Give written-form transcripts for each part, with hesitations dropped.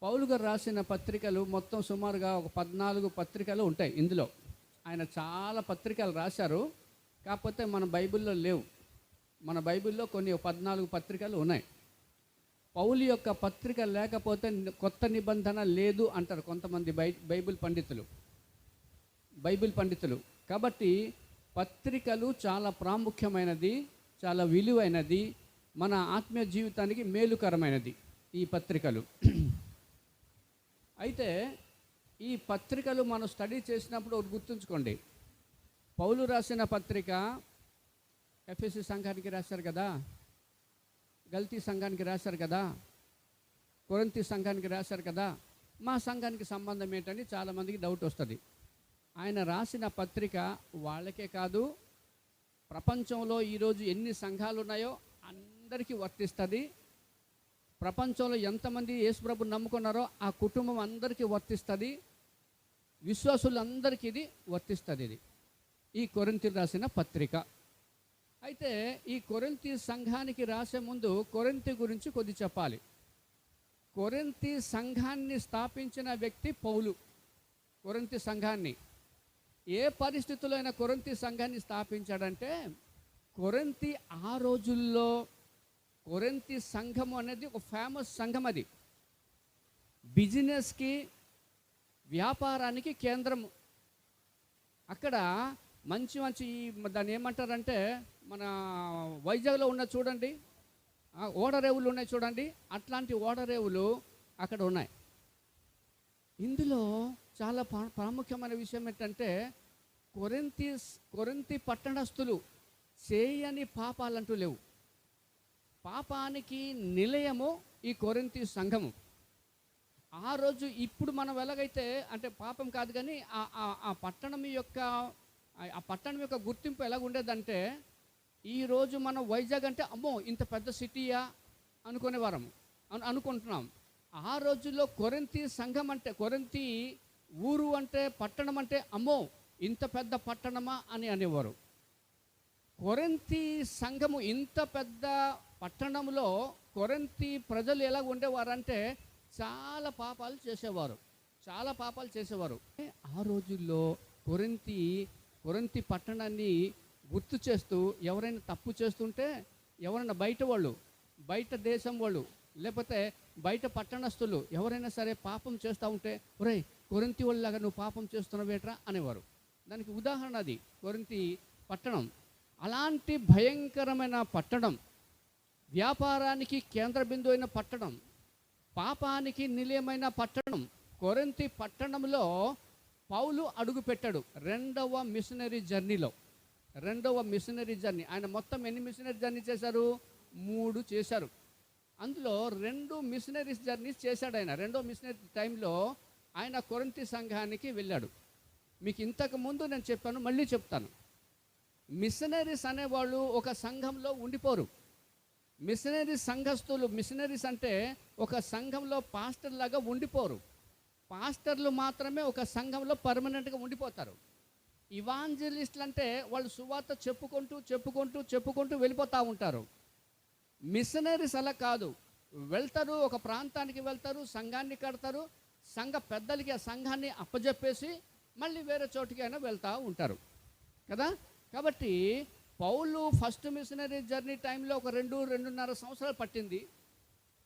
పౌలు గారు రాసిన పత్రికలు మొత్తం సుమారుగా ఒక 14 పత్రికలు ఉంటాయి ఇందులో. ఆయన చాలా పత్రికలు రాశారు, కాకపోతే మన బైబిల్లో లేవు. మన బైబిల్లో కొన్ని 14 పత్రికలు ఉన్నాయి. పౌలు యొక్క పత్రిక లేకపోతే కొత్త నిబంధన లేదు అంటారు కొంతమంది బైబిల్ పండితులు. కాబట్టి పత్రికలు చాలా ప్రాముఖ్యమైనది, చాలా విలువైనది, మన ఆత్మీయ జీవితానికి మేలుకరమైనది ఈ పత్రికలు. అయితే ఈ పత్రికలు మనం స్టడీ చేసినప్పుడు ఒకటి గుర్తుంచుకోండి. పౌలు రాసిన పత్రిక ఎఫెసీ సంఘానికి రాశారు కదా, గల్తీ సంఘానికి రాశారు కదా, కొరింథీ సంఘానికి రాశారు కదా, మా సంఘానికి సంబంధం ఏంటని చాలామందికి డౌట్ వస్తుంది. ఆయన రాసిన పత్రిక వాళ్ళకే కాదు, ప్రపంచంలో ఈరోజు ఎన్ని సంఘాలు ఉన్నాయో అందరికీ వర్తిస్తుంది. ప్రపంచంలో ఎంతమంది యేసుప్రభు నమ్ముకున్నారో ఆ కుటుంబం అందరికీ వర్తిస్తుంది. విశ్వాసులందరికీ ఇది వర్తిస్తుంది. ఇది ఈ కొరింథీ రాసిన పత్రిక. అయితే ఈ కొరింథీ సంఘానికి రాసే ముందు కొరింథీ గురించి కొద్ది చెప్పాలి. కొరింథీ సంఘాన్ని స్థాపించిన వ్యక్తి పౌలు. కొరింథీ సంఘాన్ని ఏ పరిస్థితుల్లో అయినా కొరింథీ సంఘాన్ని స్థాపించాడంటే, కొరింథీ ఆ రోజుల్లో కొరింథీ సంఘము అనేది ఒక ఫేమస్ సంఘం. అది బిజినెస్కి, వ్యాపారానికి కేంద్రము. అక్కడ మంచి మంచి దాన్ని ఏమంటారంటే, మన వైజాగ్లో ఉన్న చూడండి ఓడరేవులు ఉన్నాయి చూడండి, అట్లాంటి ఓడరేవులు అక్కడ ఉన్నాయి. ఇందులో చాలా ప్రాముఖ్యమైన విషయం ఏంటంటే, కొరింథీ పట్టణస్థులు చేయని పాపాలంటూ లేవు. పాపానికి నిలయము ఈ కొరింథీ సంఘము. ఆ రోజు ఇప్పుడు మనం ఎలాగైతే అంటే పాపం కాదు కానీ ఆ పట్టణం యొక్క గుర్తింపు ఎలాగ ఉండేదంటే, ఈరోజు మనం వైజాగ్ అంటే అమ్మో ఇంత పెద్ద సిటీయా అనుకునేవారము అనుకుంటున్నాం. ఆ రోజుల్లో కొరింథీ సంఘం అంటే, కొరింథీ ఊరు అంటే, పట్టణం అంటే అమ్మో ఇంత పెద్ద పట్టణమా అని అనేవారు. కొరింథీ సంఘము ఇంత పెద్ద పట్టణంలో కొరింథీ ప్రజలు ఎలా ఉండేవారంటే చాలా పాపాలు చేసేవారు. ఆ రోజుల్లో కొరింథీ పట్టణాన్ని గుర్తు చేస్తూ ఎవరైనా తప్పు చేస్తుంటే, ఎవరైనా బయట దేశం వాళ్ళు లేకపోతే బయట పట్టణస్థులు ఎవరైనా సరే పాపం చేస్తూ ఉంటే, ఒరేయ్ కొరింథీ వాళ్ళలాగా నువ్వు పాపం చేస్తున్నావేట్రా అనేవారు. దానికి ఉదాహరణ అది కొరింథీ పట్టణం. అలాంటి భయంకరమైన పట్టణం, వ్యాపారానికి కేంద్ర బిందువు అయిన పట్టణం, పాపానికి నిలయమైన పట్టణం కొరింథీ పట్టణంలో పౌలు అడుగుపెట్టాడు. రెండవ మిషనరీ జర్నీ. ఆయన మొత్తం ఎన్ని మిషనరీ జర్నీ చేశారు? 3 చేశారు. అందులో 2 మిషనరీస్ జర్నీస్ చేశాడు ఆయన. రెండో మిషనరీ టైంలో ఆయన కొరింథీ సంఘానికి వెళ్ళాడు. మీకు ఇంతకు ముందు నేను చెప్పాను, మళ్ళీ చెప్తాను. మిషనరీస్ అనేవాళ్ళు ఒక సంఘంలో ఉండిపోరు. మిషనరీస్ అంటే ఒక సంఘంలో పాస్టర్ లాగా ఉండిపోరు. పాస్టర్లు మాత్రమే ఒక సంఘంలో పర్మనెంట్గా ఉండిపోతారు. ఇవాంజలిస్టులు అంటే వాళ్ళు సువార్త చెప్పుకుంటూ వెళ్ళిపోతూ ఉంటారు. మిషనరీస్ అలా కాదు. వెళ్తారు, ఒక ప్రాంతానికి వెళ్తారు, సంఘాన్ని కడతారు, సంఘ పెద్దలకి ఆ సంఘాన్ని అప్పజెప్పేసి మళ్ళీ వేరే చోటికి అయినా వెళ్తూ ఉంటారు కదా. కాబట్టి పౌలు ఫస్ట్ మిషనరీ జర్నీ టైంలో ఒక 2.5 సంవత్సరాలు పట్టింది.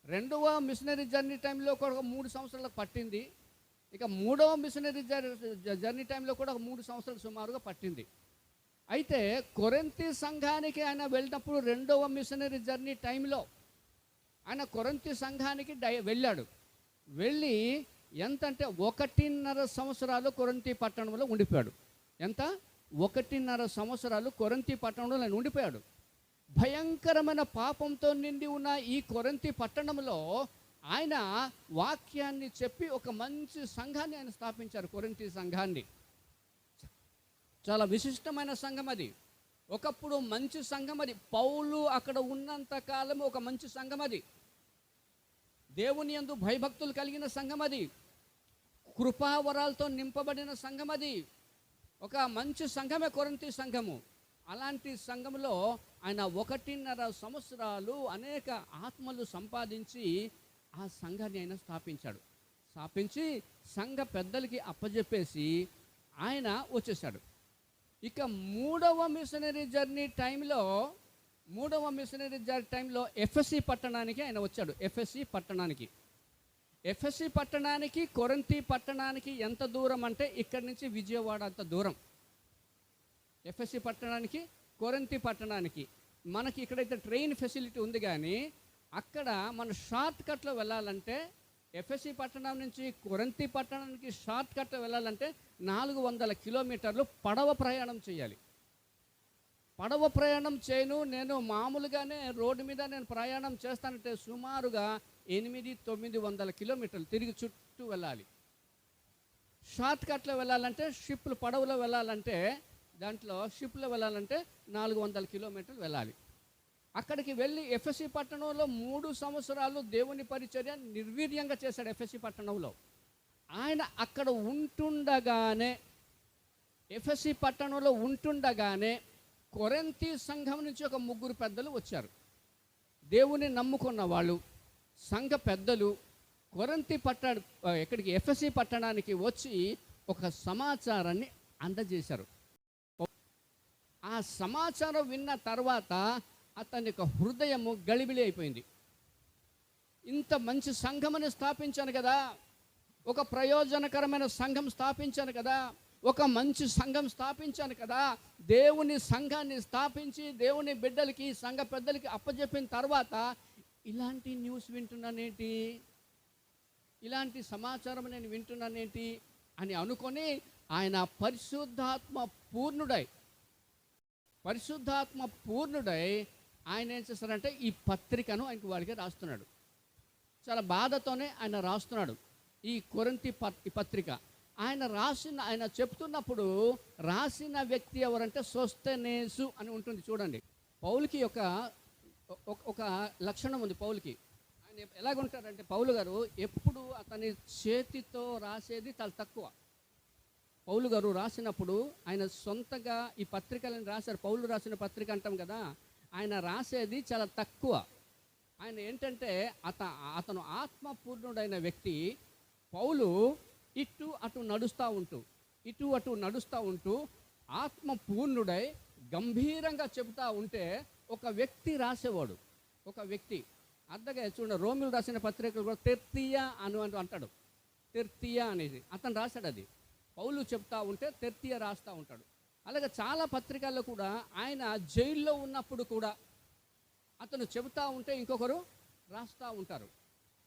రెండవ మిషనరీ జర్నీ టైంలో కూడా ఒక 3 సంవత్సరాలకు పట్టింది. ఇక మూడవ మిషనరీ జర్నీ టైంలో కూడా ఒక 3 సంవత్సరాలు సుమారుగా పట్టింది. అయితే కొరింథీ సంఘానికి ఆయన వెళ్ళినప్పుడు రెండవ మిషనరీ జర్నీ టైంలో ఆయన కొరింథీ సంఘానికి వెళ్ళాడు. వెళ్ళి ఎంతంటే 1.5 సంవత్సరాలు కొరింథీ పట్టణంలో ఉండిపోయాడు. ఎంత? 1.5 సంవత్సరాలు కొరింథీ పట్టణంలో ఆయన ఉండిపోయాడు. భయంకరమైన పాపంతో నిండి ఉన్న ఈ కొరింథీ పట్టణంలో ఆయన వాక్యాన్ని చెప్పి ఒక మంచి సంఘాన్ని ఆయన స్థాపించారు. కొరింథీ సంఘాన్ని చాలా విశిష్టమైన సంఘం అది. ఒకప్పుడు మంచి సంఘం అది. పౌలు అక్కడ ఉన్నంత కాలం ఒక మంచి సంఘం అది. దేవుని యందు భయభక్తులు కలిగిన సంఘం అది. కృపావరాలతో నింపబడిన సంఘం అది. ఒక మంచి సంఘమే కొరింథీ సంఘము. అలాంటి సంఘంలో ఆయన 1.5 సంవత్సరాలు అనేక ఆత్మలు సంపాదించి ఆ సంఘాన్ని ఆయన స్థాపించాడు. స్థాపించి సంఘ పెద్దలకి అప్పజెప్పేసి ఆయన వచ్చేసాడు. ఇక మూడవ మిషనరీ జర్నీ టైంలో ఎఫెసీ పట్టణానికి ఆయన వచ్చాడు. ఎఫెసీ పట్టణానికి కొరింథీ పట్టణానికి ఎంత దూరం అంటే ఇక్కడి నుంచి విజయవాడ అంత దూరం. ఎఫెసీ పట్టణానికి కొరింథీ పట్టణానికి మనకి ఇక్కడైతే ట్రైన్ ఫెసిలిటీ ఉంది, కానీ అక్కడ మన షార్ట్ కట్లో వెళ్ళాలంటే ఎఫెసీ పట్టణం నుంచి కొరింథీ పట్టణానికి షార్ట్ కట్లో వెళ్ళాలంటే 400 కిలోమీటర్లు పడవ ప్రయాణం చేయాలి. పడవ ప్రయాణం చేయను, నేను మామూలుగానే రోడ్డు మీద నేను ప్రయాణం చేస్తానంటే సుమారుగా 800-900 కిలోమీటర్లు తిరిగి చుట్టూ వెళ్ళాలి. షార్ట్ కట్లో వెళ్ళాలంటే పడవలో వెళ్ళాలంటే దాంట్లో షిప్లో వెళ్ళాలంటే 400 కిలోమీటర్లు వెళ్ళాలి. అక్కడికి వెళ్ళి ఎఫెసీ పట్టణంలో 3 సంవత్సరాలు దేవుని పరిచర్య నిర్వీర్యంగా చేశాడు. ఎఫెసీ పట్టణంలో ఆయన అక్కడ ఎఫెసీ పట్టణంలో ఉంటుండగానే కొరింథీ సంఘం నుంచి ఒక 3 పెద్దలు వచ్చారు. దేవుని నమ్ముకున్న వాళ్ళు సంఘ పెద్దలు ఎఫెసీ పట్టణానికి వచ్చి ఒక సమాచారాన్ని అందజేశారు. ఆ సమాచారం విన్న తర్వాత అతని యొక్క హృదయము గలిబిలి అయిపోయింది. ఇంత మంచి సంఘముని స్థాపించాను కదా, ఒక ప్రయోజనకరమైన సంఘం స్థాపించాను కదా, ఒక మంచి సంఘం స్థాపించాను కదా, దేవుని సంఘాన్ని స్థాపించి దేవుని బిడ్డలకి సంఘ పెద్దలకి అప్పచెప్పిన తర్వాత ఇలాంటి న్యూస్ వింటున్నానేంటి, ఇలాంటి సమాచారం నేను వింటున్నానేంటి అని అనుకొని ఆయన పరిశుద్ధాత్మ పూర్ణుడై ఆయన ఏం చేస్తారంటే ఈ పత్రికను వాడికి రాస్తున్నాడు. చాలా బాధతోనే ఆయన రాస్తున్నాడు ఈ కొరింథీ పత్రిక. ఆయన చెప్తున్నప్పుడు రాసిన వ్యక్తి ఎవరంటే సోస్తెనేసు అని ఉంటుంది. చూడండి, పౌలుకి ఒక లక్షణం ఉంది. పౌలుకి ఆయన ఎలాగుంటారంటే, పౌలు గారు ఎప్పుడు అతని చేతితో రాసేది చాలా తక్కువ. పౌలు గారు రాసినప్పుడు ఆయన సొంతగా ఈ పత్రికలను రాశారు. పౌలు రాసిన పత్రిక అంటాం కదా, ఆయన రాసేది చాలా తక్కువ. ఆయన ఏంటంటే అతను ఆత్మపూర్ణుడైన వ్యక్తి. పౌలు ఇటు అటు నడుస్తూ ఉంటూ ఆత్మపూర్ణుడై గంభీరంగా చెబుతూ ఉంటే ఒక వ్యక్తి రాసేవాడు. ఒక వ్యక్తి అర్థగా చూడండి, రోమిలు రాసిన పత్రికలు కూడా తెర్తియా అంటాడు. తెర్తియా అనేది అతను రాశాడు. అది పౌలు చెప్తా ఉంటే తెర్తియా రాస్తూ ఉంటాడు. అలాగే చాలా పత్రికల్లో కూడా ఆయన జైల్లో ఉన్నప్పుడు కూడా అతను చెబుతూ ఉంటే ఇంకొకరు రాస్తూ ఉంటారు.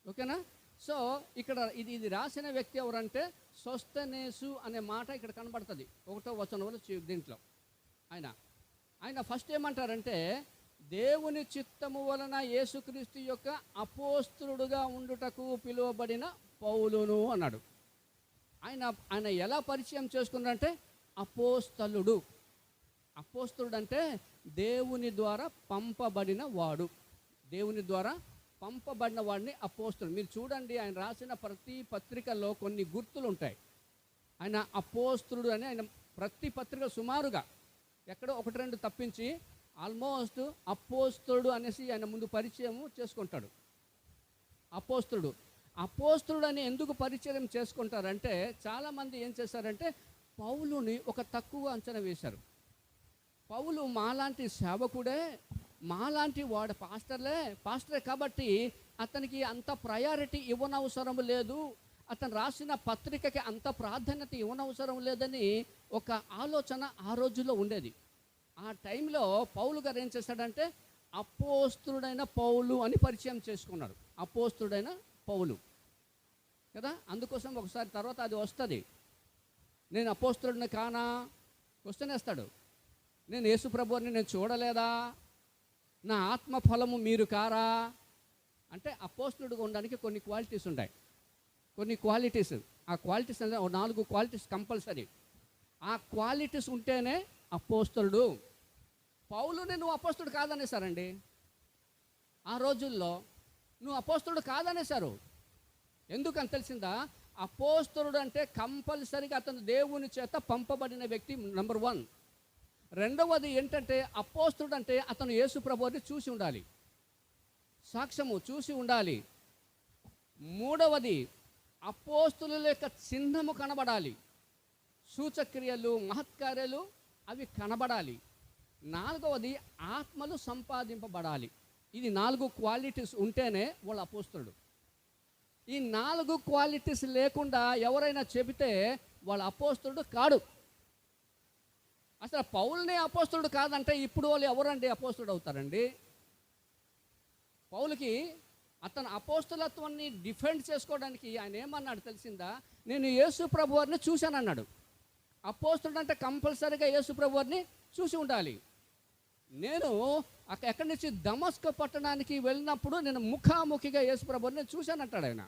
ఓకేనా? సో ఇక్కడ ఇది రాసిన వ్యక్తి ఎవరంటే సోస్తెనేసు అనే మాట ఇక్కడ కనబడుతుంది 1వ వచనంలో. దీంట్లో ఆయన ఫస్ట్ ఏమంటారంటే, దేవుని చిత్తము వలన యేసుక్రీస్తు యొక్క అపోస్తలుడుగా ఉండుటకు పిలువబడిన పౌలును అన్నాడు. ఆయన ఎలా పరిచయం చేసుకున్నారంటే అపోస్తలుడు అంటే దేవుని ద్వారా పంపబడిన వాడు. దేవుని ద్వారా పంపబడిన వాడిని అపోస్తలుడు. మీరు చూడండి, ఆయన రాసిన ప్రతి పత్రికల్లో కొన్ని గుర్తులు ఉంటాయి. ఆయన అపోస్తలుడు అని ఆయన ప్రతి పత్రిక సుమారుగా ఎక్కడో 1-2 తప్పించి ఆల్మోస్ట్ అపోస్తలుడు అనేసి ఆయన ముందు పరిచయం చేసుకుంటాడు. అపోస్తలుడు అని ఎందుకు పరిచయం చేసుకుంటారంటే, చాలామంది ఏం చేశారంటే పౌలుని ఒక తక్కువ అంచనా వేశారు. పౌలు మాలాంటి సేవకుడే, మాలాంటి వాడు పాస్టరే కాబట్టి అతనికి అంత ప్రయారిటీ ఇవ్వనవసరం లేదు, అతను రాసిన పత్రికకి అంత ప్రాధాన్యత ఇవ్వనవసరం లేదని ఒక ఆలోచన ఆ రోజుల్లో ఉండేది. ఆ టైంలో పౌలు గారు ఏం చేశాడంటే అపోస్తలుడైన పౌలు అని పరిచయం చేసుకున్నాడు. అపోస్తలుడైన పౌలు కదా. అందుకోసం ఒకసారి తర్వాత అది వస్తుంది, నేను అపోస్తలుడిని కానా క్వశ్చన్ వేస్తాడు. నేను యేసు ప్రభువుని నేను చూడలేదా, నా ఆత్మ ఫలము మీరు కారా అంటే అపోస్తలుడిగా ఉండడానికి కొన్ని క్వాలిటీస్ ఉంటాయి. ఆ క్వాలిటీస్ అంటే 4 క్వాలిటీస్ కంపల్సరీ. ఆ క్వాలిటీస్ ఉంటేనే అపోస్తలుడు. పౌలుని నువ్వు అపోస్తలుడు కాదనేసారండి. ఆ రోజుల్లో నువ్వు అపోస్తలుడు కాదనేశారు. ఎందుకని తెలిసిందా? అపోస్తలుడు అంటే కంపల్సరీగా అతను దేవుని చేత పంపబడిన వ్యక్తి, నెంబర్ 1. రెండవది ఏంటంటే అపోస్తలుడు అంటే అతను యేసు ప్రభువుని చూసి ఉండాలి, సాక్ష్యము చూసి ఉండాలి. మూడవది అపోస్తుల యొక్క చిహ్నము కనబడాలి, సూచక్రియలు మహత్కార్యాలు అవి కనబడాలి. 4వది ఆత్మలు సంపాదింపబడాలి. ఇది 4 క్వాలిటీస్ ఉంటేనే వాళ్ళు అపోస్తులుడు. ఈ 4 క్వాలిటీస్ లేకుండా ఎవరైనా చెబితే వాళ్ళ అపోస్తులుడు కాడు. అసలు పౌలునే అపోస్తులుడు కాదంటే ఇప్పుడు వాళ్ళు ఎవరండి అపోస్తులుడు అవుతారండి? పౌలుకి అతను అపోస్తులత్వాన్ని డిఫెండ్ చేసుకోవడానికి ఆయన ఏమన్నాడు తెలిసిందా? నేను యేసు ప్రభువారిని చూశానన్నాడు. అపోస్తులుడు అంటే కంపల్సరీగా యేసు ప్రభువారిని చూసి ఉండాలి. నేను ఎక్కడి నుంచి దమస్కు పట్టణానికి వెళ్ళినప్పుడు నేను ముఖాముఖిగా యేసు ప్రభువారిని చూశానంటాడు ఆయన.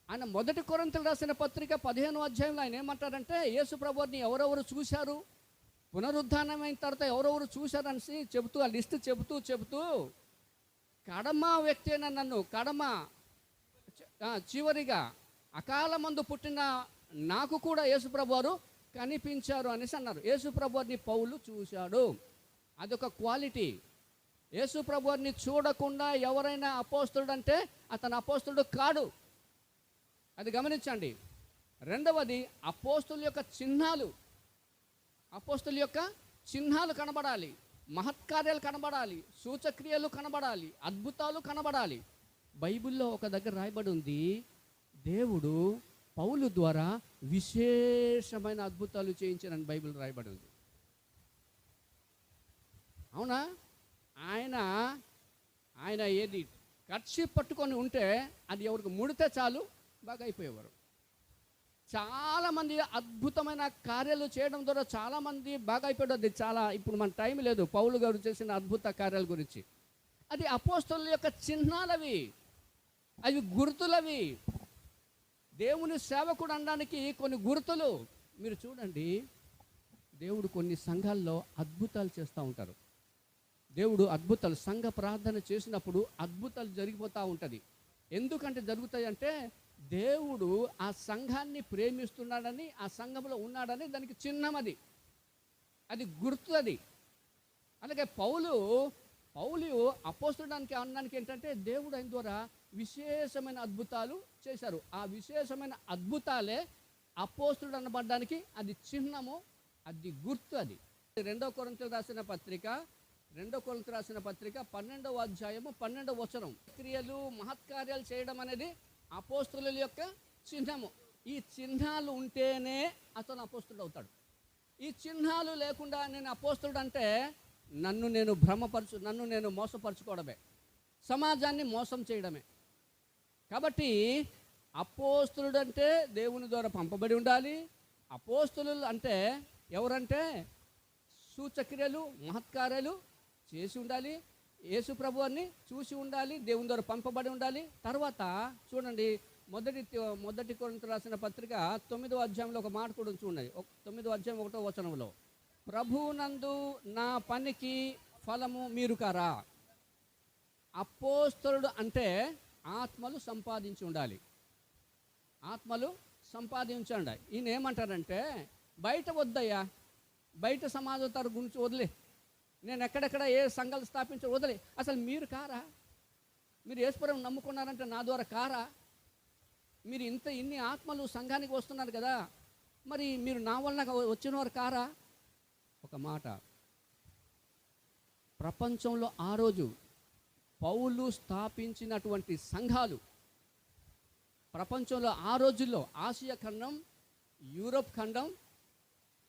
ఆయన 1 కొరింథీయులకు రాసిన పత్రిక 15వ అధ్యాయంలో ఆయన ఏమంటారంటే యేసు ప్రభువారిని ఎవరెవరు చూశారు, పునరుద్ధానం అయిన తర్వాత ఎవరెవరు చూశారని చెబుతూ ఆ లిస్ట్ చెబుతూ కడమ వ్యక్తి అయిన నన్ను చివరిగా అకాల మందు పుట్టిన నాకు కూడా యేసు ప్రభువారు కనిపించారు అనేసి అన్నారు. యేసు ప్రభువారిని పౌలు చూశాడు. అదొక క్వాలిటీ. యేసు ప్రభువారిని చూడకుండా ఎవరైనా అపోస్తులుడు అంటే అతను అపోస్తులుడు కాడు. అది గమనించండి. 2వది అపోస్తుల యొక్క చిహ్నాలు కనబడాలి, మహత్కార్యాలు కనబడాలి, సూచక్రియలు కనబడాలి, అద్భుతాలు కనబడాలి. బైబిల్లో ఒక దగ్గర రాయబడి ఉంది, దేవుడు పౌలు ద్వారా విశేషమైన అద్భుతాలు చేయించారని బైబిల్ రాయబడి ఉంది. అవునా? ఆయన ఏది కర్చీఫ్ పట్టుకొని ఉంటే అది ఎవరికి ముడితే చాలు బాగా అయిపోయేవారు. చాలామంది అద్భుతమైన కార్యాలు చేయడం ద్వారా చాలామంది బాగా అయిపోయాడు. అది చాలా ఇప్పుడు మన టైం లేదు పౌలు గారు చేసిన అద్భుత కార్యాల గురించి. అది అపోస్తలుల యొక్క చిహ్నాలవి, అవి గుర్తులవి. దేవుని సేవకుడు అనడానికి కొన్ని గుర్తులు. మీరు చూడండి, దేవుడు కొన్ని సంఘాల్లో అద్భుతాలు చేస్తూ ఉంటారు. దేవుడు అద్భుతాలు సంఘ ప్రార్థన చేసినప్పుడు అద్భుతాలు జరిగిపోతూ ఉంటుంది. ఎందుకంటే జరుగుతాయి అంటే దేవుడు ఆ సంఘాన్ని ప్రేమిస్తున్నాడని, ఆ సంఘంలో ఉన్నాడని దానికి చిహ్నం. అది గుర్తు. అది అలాగే పౌలు అపోస్తుడానికి అనడానికి ఏంటంటే దేవుడు ఆయన ద్వారా విశేషమైన అద్భుతాలు చేశారు. ఆ విశేషమైన అద్భుతాలే అపోస్తుడు అనబడడానికి అది చిహ్నము, అది గుర్తు. అది 2 కొరింథీయులకు రాసిన పత్రిక 12వ అధ్యాయము 12వ వచనం. క్రియలు మహత్కార్యాలు చేయడం అనేది అపోస్తుల యొక్క చిహ్నము. ఈ చిహ్నాలు ఉంటేనే అతను అపోస్తుడు అవుతాడు. ఈ చిహ్నాలు లేకుండా నేను అపోస్తుడు అంటే నన్ను నేను మోసపరచుకోవడమే, సమాజాన్ని మోసం చేయడమే. కాబట్టి అపోస్తులుడు అంటే దేవుని ద్వారా పంపబడి ఉండాలి. అపోస్తులు అంటే ఎవరంటే సూచక్రియలు మహత్కార్యాలు చేసి ఉండాలి, యేసు ప్రభువారిని చూసి ఉండాలి, దేవుని ద్వారా పంపబడి ఉండాలి. తర్వాత చూడండి, మొదటి కొరింథీయులకు రాసిన పత్రిక 9వ అధ్యాయంలో ఒక మాట కూడా చూడండి. 9వ అధ్యాయం 1వ వచనంలో, ప్రభువునందు నా పనికి ఫలము మీరు కారా. అపోస్తలుడు అంటే ఆత్మలు సంపాదించి ఉండాలి. ఈయన ఏమంటారంటే బయట వద్దయ్యా, బయట సమాజం తర గురించి వదిలే, నేను ఎక్కడెక్కడ ఏ సంఘాలు వదిలే. అసలు మీరు కారా? మీరు యేసుప్రభువుని నమ్ముకున్నారంటే నా ద్వారా కారా? మీరు ఇన్ని ఆత్మలు సంఘానికి వస్తున్నారు కదా, మరి మీరు నా వలన వచ్చిన వారు కారా? ఒక మాట, ప్రపంచంలో ఆ రోజు పౌలు స్థాపించినటువంటి సంఘాలు ప్రపంచంలో ఆ రోజుల్లో ఆసియా ఖండం, యూరోప్ ఖండం,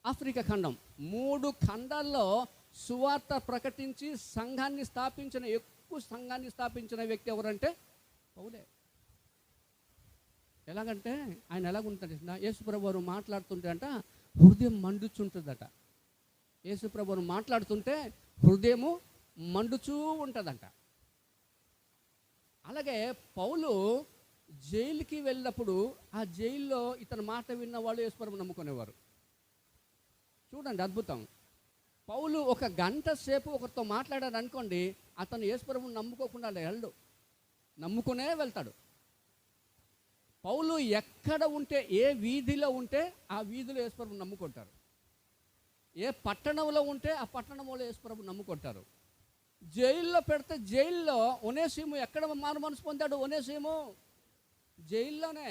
ఆఫ్రికా ఖండం, 3 ఖండాల్లో సువార్త ప్రకటించి ఎక్కువ సంఘాన్ని స్థాపించిన వ్యక్తి ఎవరంటే పౌలే. ఎలాగంటే ఆయన ఎలాగుంటాడు, యేసుప్రభువు వారు మాట్లాడుతుంటే అంట హృదయం మండుచుంటుందట. యేసుప్రభువు వారు మాట్లాడుతుంటే హృదయము మండుచూ ఉంటుందంట. అలాగే పౌలు జైలుకి వెళ్ళినప్పుడు ఆ జైల్లో ఇతని మాట విన్న వాళ్ళు యేసుప్రభువుని నమ్ముకునేవారు. చూడండి అద్భుతం. పౌలు 1 గంట సేపు ఒకరితో మాట్లాడారు అనుకోండి, అతను యేసుప్రభువుని నమ్ముకోకుండా నమ్ముకునే వెళ్తాడు. పౌలు ఎక్కడ ఉంటే, ఏ వీధిలో ఉంటే ఆ వీధిలో యేసుప్రభువుని నమ్ముకుంటారు. ఏ పట్టణంలో ఉంటే ఆ పట్టణంలో యేసుప్రభువుని నమ్ముకుంటారు. జైల్లో పెడితే జైల్లో ఒనేసిము ఎక్కడ మారు మనసు పొందాడు? ఒనేసిము జైల్లోనే.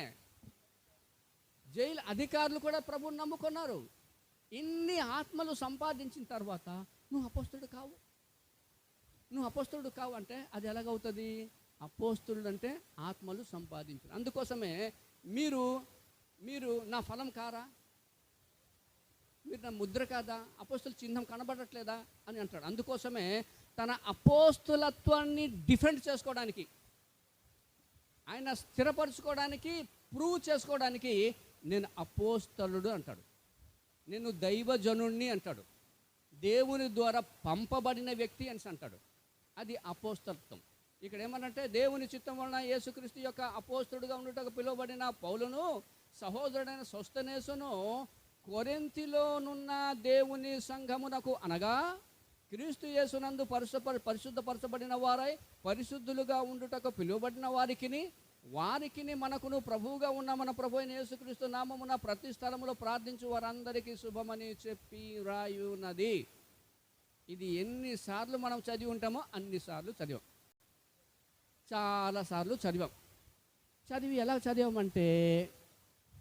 జైలు అధికారులు కూడా ప్రభువుని నమ్ముకున్నారు. ఇన్ని ఆత్మలు సంపాదించిన తర్వాత నువ్వు అపోస్తలుడు కావు అంటే అది ఎలాగవుతుంది? అపోస్తలుడు అంటే ఆత్మలు సంపాదించు. అందుకోసమే మీరు నా ఫలం కారా, మీరు నా ముద్ర కాదా, అపోస్తల చిహ్నం కనబడట్లేదా అని అంటాడు. అందుకోసమే తన అపోస్తలత్వాన్ని డిఫెండ్ చేసుకోవడానికి, ఆయన స్థిరపరచుకోవడానికి, ప్రూవ్ చేసుకోవడానికి నేను అపోస్తలుడు అంటాడు, నేను దైవజనుణ్ణి అంటాడు, దేవుని ద్వారా పంపబడిన వ్యక్తి అని అంటాడు. అది అపోస్తలత్వం. ఇక్కడ ఏమనంటే దేవుని చిత్తం వలన యేసుక్రీస్తు యొక్క అపోస్తలుడుగా ఉండటకు పిలువబడిన పౌలును, సహోదరుడైన సోస్తెనేసును కొరింథీలోనున్న దేవుని సంఘమునకు, అనగా క్రీస్తు యేసునందు పరిశుద్ధపరచబడిన వారై పరిశుద్ధులుగా ఉండుటకు పిలువబడిన వారికిని మనకును ప్రభువుగా ఉన్న మన ప్రభు అయిన యేసుక్రీస్తు నామమున ప్రతి స్థలములో ప్రార్థించు వారందరికీ శుభమని చెప్పి రాయున్నది. ఇది ఎన్నిసార్లు మనం చదివి ఉంటామో అన్నిసార్లు చదివాం, చాలాసార్లు చదివాం. చదివి ఎలా చదివామంటే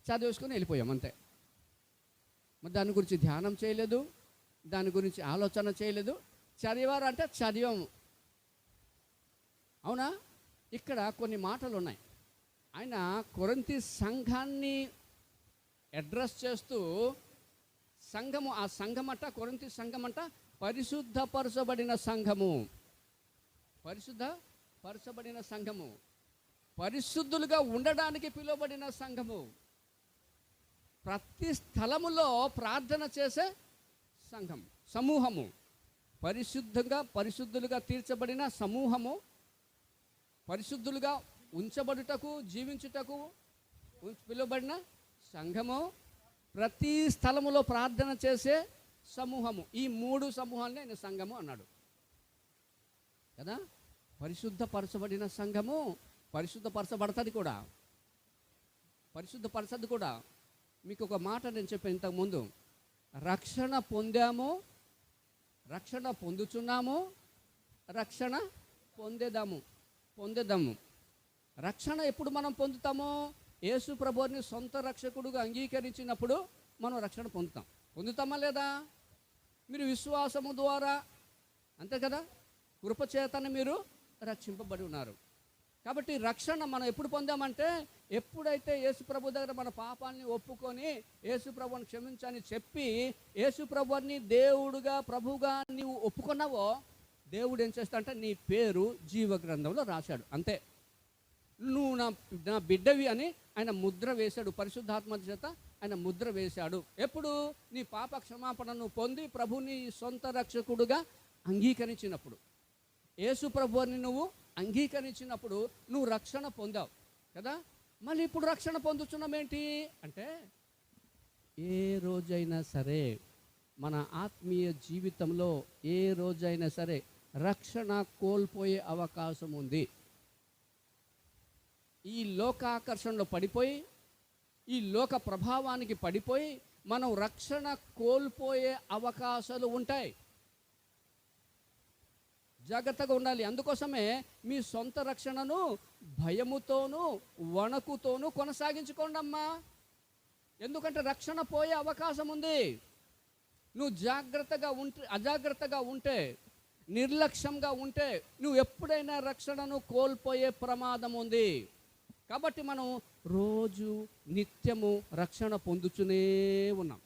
చదివేసుకొని వెళ్ళిపోయాం అంతే. మరి దాని గురించి ధ్యానం చేయలేదు, దాని గురించి ఆలోచన చేయలేదు. చదివారంటే చదివాము, అవునా? ఇక్కడ కొన్ని మాటలు ఉన్నాయి. ఆయన కొరింథీ సంఘాన్ని అడ్రస్ చేస్తూ సంఘము, ఆ సంఘమట, కొరింథీ సంఘమంట పరిశుద్ధపరచబడిన సంఘము, పరిశుద్ధపరచబడిన సంఘము, పరిశుద్ధులుగా ఉండడానికి పిలువబడిన సంఘము, ప్రతి స్థలములో ప్రార్థన చేసే సంఘం, సమూహము, పరిశుద్ధులుగా తీర్చబడిన సమూహము, పరిశుద్ధులుగా ఉంచబడుటకు, జీవించుటకు పిలువబడిన సంఘము, ప్రతి స్థలములో ప్రార్థన చేసే సమూహము. ఈ 3 సమూహాలనే నేను సంఘము అన్నాడు కదా. పరిశుద్ధపరచబడిన సంఘము పరిశుద్ధపరచబడుతుంది కూడా. మీకు ఒక మాట నేను చెప్పాను ఇంతకుముందు, రక్షణ పొందాము, రక్షణ పొందుచున్నాము, రక్షణ పొందేదాము. రక్షణ ఎప్పుడు మనం పొందుతామో, యేసు ప్రభువుని సొంత రక్షకుడుగా అంగీకరించినప్పుడు మనం రక్షణ పొందుతామా లేదా? మీరు విశ్వాసము ద్వారా, అంతే కదా, కృపచేతని మీరు రక్షింపబడి ఉన్నారు. కాబట్టి రక్షణ మనం ఎప్పుడు పొందామంటే, ఎప్పుడైతే యేసు ప్రభు దగ్గర మన పాపాలని ఒప్పుకొని యేసు ప్రభువుని క్షమించని చెప్పి యేసు ప్రభువుని దేవుడుగా, ప్రభువుగా నీవు ఒప్పుకున్నావో, దేవుడు ఏం చేస్తాడంటే నీ పేరు జీవ గ్రంథంలో రాశాడు. అంతే. నువ్వు నా బిడ్డవి అని ఆయన ముద్ర వేశాడు, పరిశుద్ధాత్మ చేత ఆయన ముద్ర వేశాడు. ఎప్పుడు? నీ పాప క్షమాపణను పొంది ప్రభుని సొంత రక్షకుడుగా అంగీకరించినప్పుడు, యేసు ప్రభువుని నువ్వు అంగీకరించినప్పుడు నువ్వు రక్షణ పొందావు కదా. మళ్ళీ ఇప్పుడు రక్షణ పొందుతున్నాం ఏంటి అంటే, ఏ రోజైనా సరే మన ఆత్మీయ జీవితంలో ఏ రోజైనా సరే రక్షణ కోల్పోయే అవకాశం ఉంది. ఈ లోకాకర్షణలో పడిపోయి, ఈ లోక ప్రభావానికి పడిపోయి మనం రక్షణ కోల్పోయే అవకాశాలు ఉంటాయి. జాగ్రత్తగా ఉండాలి. అందుకోసమే మీ సొంత రక్షణను భయముతోనూ వణకుతోనూ కొనసాగించుకోండి అమ్మా. ఎందుకంటే రక్షణ పోయే అవకాశం ఉంది. నువ్వు అజాగ్రత్తగా ఉంటే, నిర్లక్ష్యంగా ఉంటే నువ్వు ఎప్పుడైనా రక్షణను కోల్పోయే ప్రమాదం ఉంది. కాబట్టి మనం రోజు నిత్యము రక్షణ పొందుతూనే ఉన్నాం.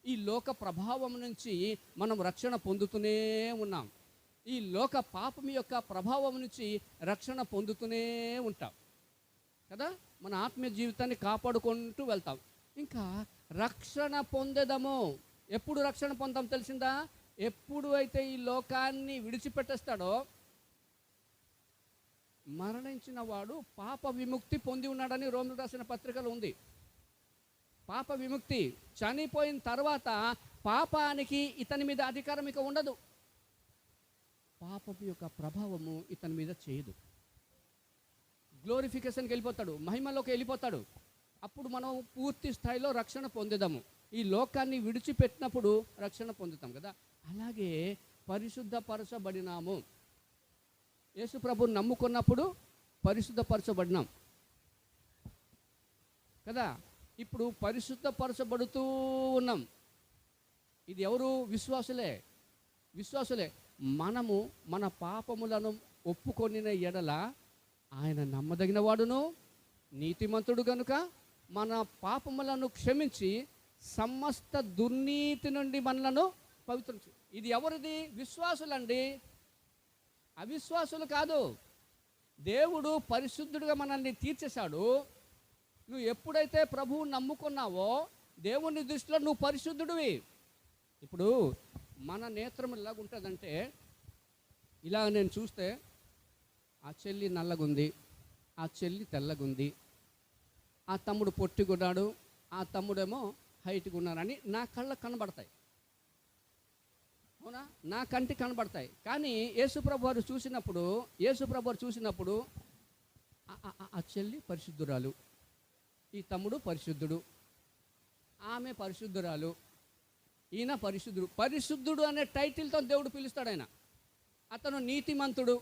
ఈ లోక ప్రభావం నుంచి మనం రక్షణ పొందుతూనే ఉన్నాం. ఈ లోక పాపం యొక్క ప్రభావం నుంచి రక్షణ పొందుతూనే ఉంటాం కదా. మన ఆత్మీయ జీవితాన్ని కాపాడుకుంటూ వెళ్తాం. ఇంకా రక్షణ పొందేదము. ఎప్పుడు రక్షణ పొందాం తెలిసిందా? ఎప్పుడు అయితే ఈ లోకాన్ని విడిచిపెట్టేస్తాడో, మరణించిన వాడు పాప విముక్తి పొంది ఉన్నాడని రోమిలకు రాసిన పత్రికలో ఉంది. పాప విముక్తి. చనిపోయిన తర్వాత పాపానికి ఇతని మీద అధికారం ఇక ఉండదు. పాపం యొక్క ప్రభావము ఇతని మీద చేయదు. గ్లోరిఫికేషన్కి వెళ్ళిపోతాడు, మహిమలోకి వెళ్ళిపోతాడు. అప్పుడు మనం పూర్తి స్థాయిలో రక్షణ పొందుదాము. ఈ లోకాన్ని విడిచిపెట్టినప్పుడు రక్షణ పొందుతాం కదా. అలాగే పరిశుద్ధపరచబడినాము. యేసు ప్రభువుని నమ్ముకున్నప్పుడు పరిశుద్ధపరచబడినాం. కదా. ఇప్పుడు పరిశుద్ధపరచబడుతూ ఉన్నాం. ఇది ఎవరు? విశ్వాసులే. మనము మన పాపములను ఒప్పుకొనిన ఎడల ఆయన నమ్మదగిన వాడును నీతిమంతుడు గనుక మన పాపములను క్షమించి సమస్త దుర్నీతి నుండి మనలను పవిత్రం. ఇది ఎవరిది? విశ్వాసులండి, అవిశ్వాసులు కాదు. దేవుడు పరిశుద్ధుడిగా మనల్ని తీర్చేశాడు. నువ్వు ఎప్పుడైతే ప్రభువు నమ్ముకున్నావో దేవుని దృష్టిలో నువ్వు పరిశుద్ధుడివి. ఇప్పుడు మన నేత్రం ఎలాగ ఉంటుందంటే, ఇలా నేను చూస్తే ఆ చెల్లి నల్లగుంది, ఆ చెల్లి తెల్లగుంది, ఆ తమ్ముడు పొట్టిగున్నాడు, ఆ తమ్ముడేమో హైట్గా ఉన్నారని నా కళ్ళకు కనబడతాయి. అవునా? నా కంటి కనబడతాయి. కానీ యేసుప్రభు వారు చూసినప్పుడు ఆ చెల్లి పరిశుద్ధురాలు, ఈ తమ్ముడు పరిశుద్ధుడు, ఆమె పరిశుద్ధురాలు, ఈయన పరిశుద్ధుడు అనే టైటిల్తో దేవుడు పిలుస్తాడు. ఆయన అతను నీతిమంతుడు,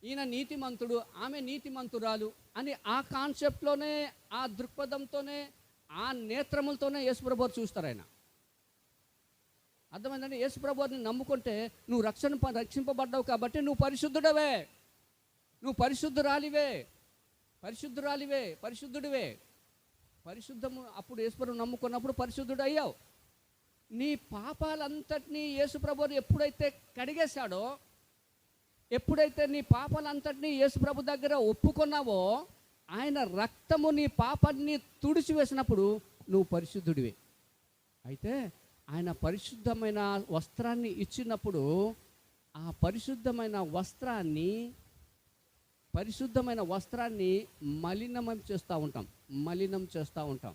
ఈయన నీతిమంతుడు, ఆమె నీతిమంతురాలు అని ఆ కాన్సెప్ట్లోనే, ఆ దృక్పథంతోనే, ఆ నేత్రములతోనే యేసుప్రభు వారు చూస్తారు. ఆయన అర్థమైందండి. యేసుప్రభు వారిని నమ్ముకుంటే నువ్వు రక్షింపబడ్డావు కాబట్టి నువ్వు పరిశుద్ధుడవే, నువ్వు పరిశుద్ధుడివే. పరిశుద్ధము అప్పుడు యేసుప్రభు నమ్ముకున్నప్పుడు పరిశుద్ధుడు అయ్యావు. నీ పాపాలంతటినీ యేసుప్రభు ఎప్పుడైతే కడిగేశాడో, ఎప్పుడైతే నీ పాపాలంతటినీ యేసుప్రభు దగ్గర ఒప్పుకున్నావో, ఆయన రక్తము నీ పాపాన్ని తుడిచివేసినప్పుడు నువ్వు పరిశుద్ధుడివి. అయితే ఆయన పరిశుద్ధమైన వస్త్రాన్ని ఇచ్చినప్పుడు ఆ పరిశుద్ధమైన వస్త్రాన్ని మలినం చేస్తూ ఉంటాం.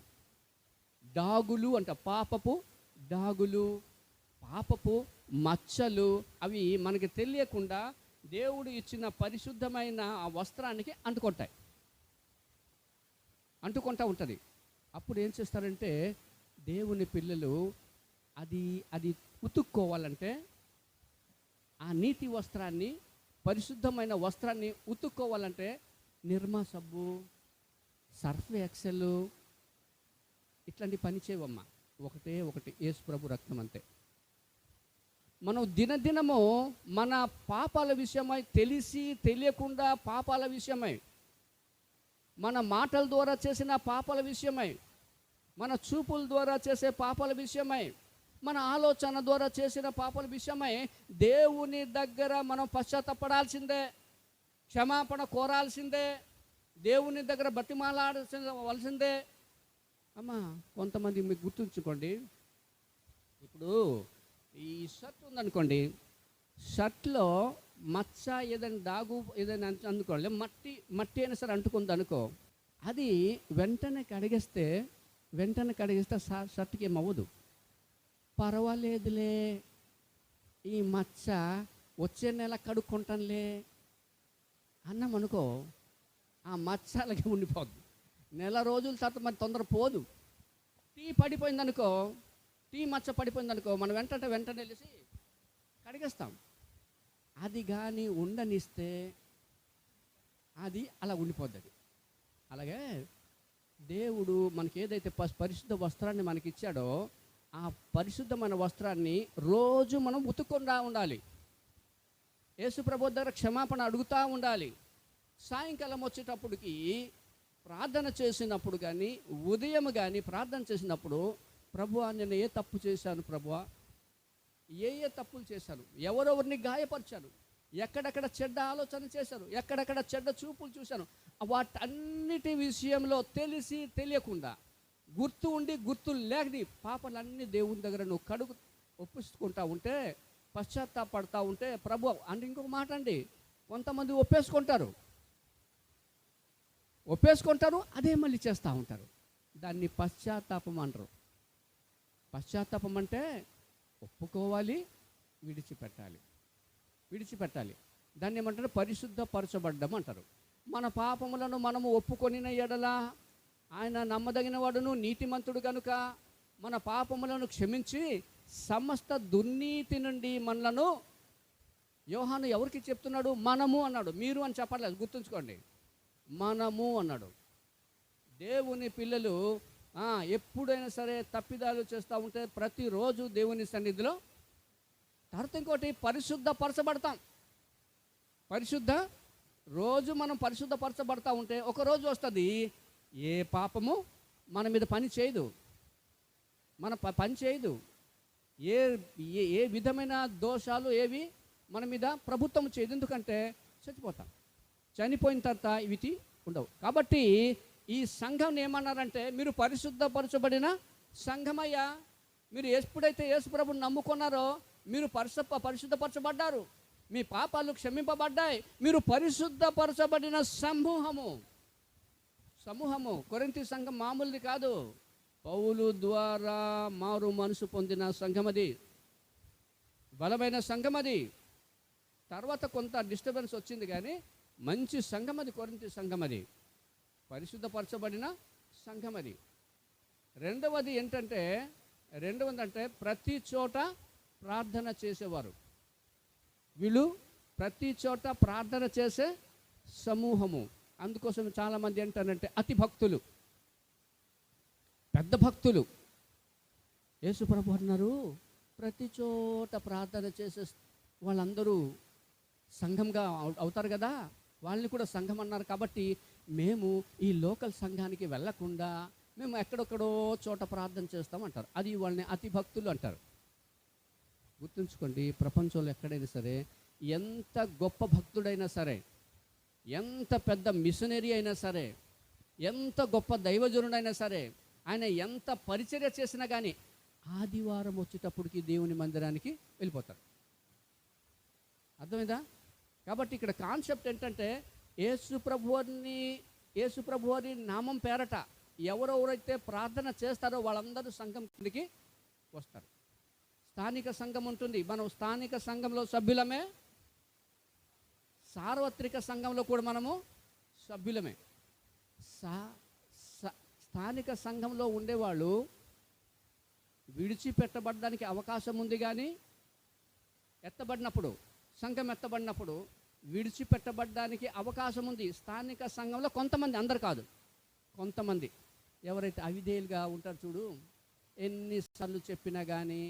డాగులు అంట, పాపపు డాగులు, పాపపు మచ్చలు, అవి మనకి తెలియకుండా దేవుడు ఇచ్చిన పరిశుద్ధమైన ఆ వస్త్రానికి అంటుకుంటూ ఉంటుంది. అప్పుడు ఏం చేస్తారంటే దేవుని పిల్లలు అది ఉతుక్కోవాలంటే ఆ నీతి వస్త్రాన్ని, పరిశుద్ధమైన వస్త్రాన్ని ఉతుక్కోవాలంటే నిర్మా సబ్బు, సర్ఫ్ ఎక్సెల్ ఇట్లాంటి పని చేయవమ్మా. ఒకటి యేసుప్రభు రక్తం అంతే. మనం దినదినము మన పాపాల విషయమై, తెలిసి తెలియకుండా పాపాల విషయమై, మన మాటల ద్వారా చేసిన పాపాల విషయమై, మన చూపుల ద్వారా చేసే పాపాల విషయమై, మన ఆలోచన ద్వారా చేసిన పాపాల విషయమై దేవుని దగ్గర మనం పశ్చాత్తపడాల్సిందే, క్షమాపణ కోరాల్సిందే, దేవుని దగ్గర బతిమాలాడాల్సిందే. అమ్మా, కొంతమంది మీకు గుర్తుంచుకోండి, ఇప్పుడు ఈ షర్ట్ ఉందనుకోండి, షర్ట్లో మచ్చ ఏదైనా డాగు ఏదైనా అందుకోండి, మట్టి అయినా సరే అంటుకుంది అనుకో, అది వెంటనే కడిగేస్తే షర్ట్కి ఏమవ్వదు. పర్వాలేదులే, ఈ మచ్చ వచ్చే నెల కడుక్కుంటానులే అన్నాం అనుకో, ఆ మచ్చ అలాగే ఉండిపోద్ది. నెల రోజుల తర్వాత మరి తొందర పోదు. టీ మచ్చ పడిపోయిందనుకో, మనం వెంటనే వెళ్ళేసి కడిగేస్తాం. అది కానీ ఉండనిస్తే అది అలా ఉండిపోద్ది. అలాగే దేవుడు మనకి ఏదైతే పరిశుద్ధ వస్త్రాన్ని మనకి ఇచ్చాడో, ఆ పరిశుద్ధమైన వస్త్రాన్ని రోజు మనం ఉతుక్కుండా ఉండాలి. యేసుప్రభు దగ్గర క్షమాపణ అడుగుతూ ఉండాలి. సాయంకాలం వచ్చేటప్పటికి ప్రార్థన చేసినప్పుడు కానీ, ఉదయం కానీ ప్రార్థన చేసినప్పుడు, ప్రభువా నేను ఏ తప్పు చేశాను, ప్రభువా ఏ తప్పులు చేశాను, ఎవరెవరిని గాయపరిచాను, ఎక్కడెక్కడ చెడ్డ ఆలోచన చేశాను, ఎక్కడెక్కడ చెడ్డ చూపులు చూశాను, వాటన్నిటి విషయంలో తెలిసి తెలియకుండా, గుర్తు ఉండి గుర్తు లేకని పాపాలన్నీ దేవుని దగ్గర నువ్వు ఒప్పించుకుంటా ఉంటే, పశ్చాత్తాపడతా ఉంటే, ప్రభు అంటే ఇంకొక మాట అండి, కొంతమంది ఒప్పేసుకుంటారు, అదే మళ్ళీ చేస్తూ ఉంటారు. దాన్ని పశ్చాత్తాపం అంటారు. పశ్చాత్తాపం అంటే ఒప్పుకోవాలి, విడిచిపెట్టాలి. దాన్ని ఏమంటారు? పరిశుద్ధపరచబడ్డం అంటారు. మన పాపములను మనము ఒప్పుకొనిన ఎడల ఆయన నమ్మదగిన వాడును నీతిమంతుడు కనుక మన పాపములను క్షమించి సమస్త దుర్నీతి నుండి మనలను, యోహాను ఎవరికి చెప్తున్నాడు? మనము అన్నాడు, మీరు అని చెప్పలేదు, గుర్తుంచుకోండి. మనము అన్నాడు. దేవుని పిల్లలు ఎప్పుడైనా సరే తప్పిదాలు చేస్తూ ఉంటే ప్రతిరోజు దేవుని సన్నిధిలో తర్వాత ఇంకోటి పరిశుద్ధపరచబడతాం. రోజు మనం పరిశుద్ధపరచబడతా ఉంటే ఒక రోజు వస్తుంది ఏ పాపము మన మీద పని చేయదు, పని చేయదు. ఏ ఏ విధమైన దోషాలు ఏవి మన మీద ప్రభుత్వం చేయదు. ఎందుకంటే చచ్చిపోతాం, చనిపోయిన తర్వాత ఇవి ఉండవు. కాబట్టి ఈ సంఘం ఏమన్నారంటే, మీరు పరిశుద్ధపరచబడిన సంఘమయ్యా. మీరు ఎప్పుడైతే యేసు ప్రభువుని నమ్ముకున్నారో మీరు పరిశుద్ధపరచబడ్డారు, మీ పాపాలు క్షమింపబడ్డాయి. మీరు పరిశుద్ధపరచబడిన సమూహము. కొరింథీ సంఘం మామూలుది కాదు, పౌలు ద్వారా మారు మనసు పొందిన సంఘం అది, బలమైన సంఘం అది. తర్వాత కొంత డిస్టర్బెన్స్ వచ్చింది, కానీ మంచి సంఘం అది కొరింథీ సంఘం, అది పరిశుద్ధపరచబడిన సంఘం అది. రెండవది అంటే ప్రతి చోట ప్రార్థన చేసేవారు. వీళ్ళు ప్రతి చోట ప్రార్థన చేసే సమూహము. అందుకోసం చాలామంది ఏంటంటే అతి భక్తులు, పెద్ద భక్తులు. యేసు ప్రభు అన్నారు, ప్రతి చోట ప్రార్థన చేసే వాళ్ళందరూ సంఘంగా అవుతారు కదా, వాళ్ళని కూడా సంఘం అన్నారు. కాబట్టి మేము ఈ లోకల్ సంఘానికి వెళ్ళకుండా మేము ఎక్కడెక్కడో చోట ప్రార్థన చేస్తామంటారు. అది వాళ్ళని అతి భక్తులు అంటారు. గుర్తుంచుకోండి, ప్రపంచంలో ఎక్కడైనా సరే ఎంత గొప్ప భక్తుడైనా సరే, ఎంత పెద్ద మిషనరీ అయినా సరే, ఎంత గొప్ప దైవజనుడైనా సరే, ఆయన ఎంత పరిచర్య చేసినా కానీ ఆదివారం వచ్చేటప్పటికి దేవుని మందిరానికి వెళ్ళిపోతారు. అర్థమైందా? కాబట్టి ఇక్కడ కాన్సెప్ట్ ఏంటంటే, యేసు ప్రభువారి నామం పేరట ఎవరెవరైతే ప్రార్థన చేస్తారో వాళ్ళందరూ సంఘం కిందకి వస్తారు. స్థానిక సంఘం ఉంటుంది, మనం స్థానిక సంఘంలో సభ్యులమే, సార్వత్రిక సంఘంలో కూడా మనము సభ్యులమే. స్థానిక సంఘంలో ఉండేవాళ్ళు విడిచిపెట్టబడడానికి అవకాశం ఉంది, కానీ సంఘం ఎత్తబడినప్పుడు విడిచిపెట్టబడడానికి అవకాశం ఉంది. స్థానిక సంఘంలో కొంతమంది, అందరు కాదు, కొంతమంది ఎవరైతే అవిధేయులుగా ఉంటారు చూడు, ఎన్నిసార్లు చెప్పినా కానీ